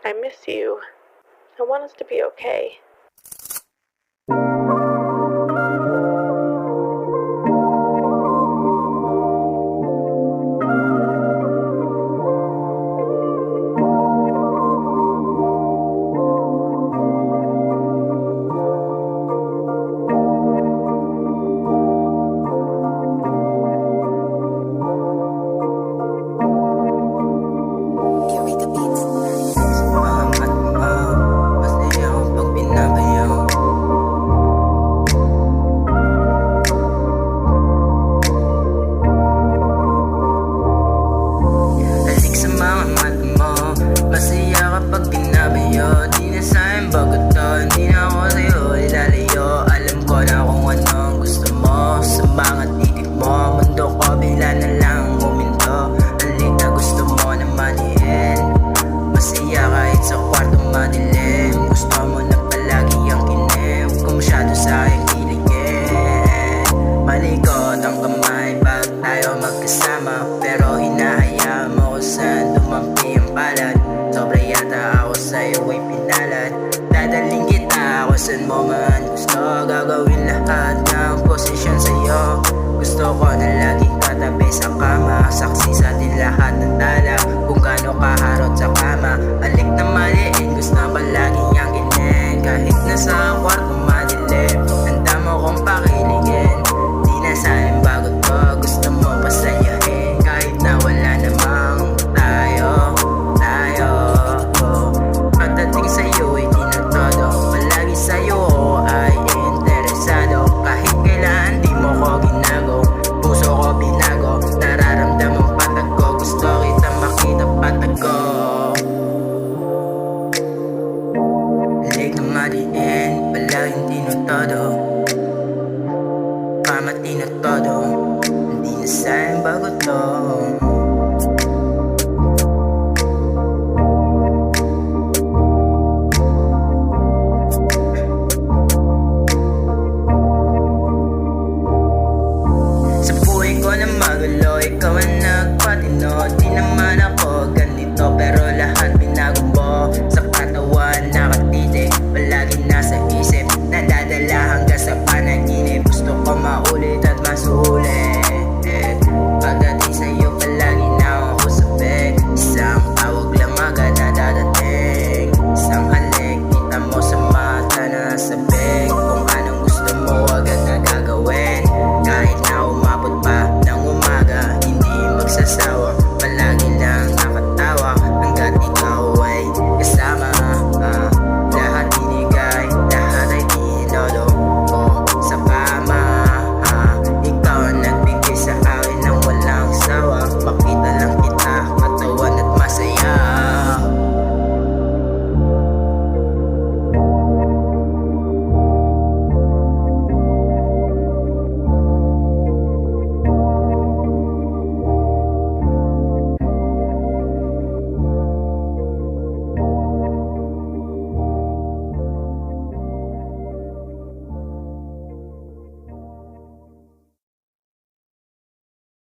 I miss you. I want us to be okay. Malikot ang kamay pag tayo magkasama, pero hinahayaan mo kung saan dumampi ang palad. Sobra yata ako sa'yo ay pinalad. Dadaling kita kung saan mo man gusto. Gagawin lahat ng posisyon sa'yo. Gusto ko na laging katabi sa kama, saksi sa atin lahat ng tala, kung gaano kaharot sa kama.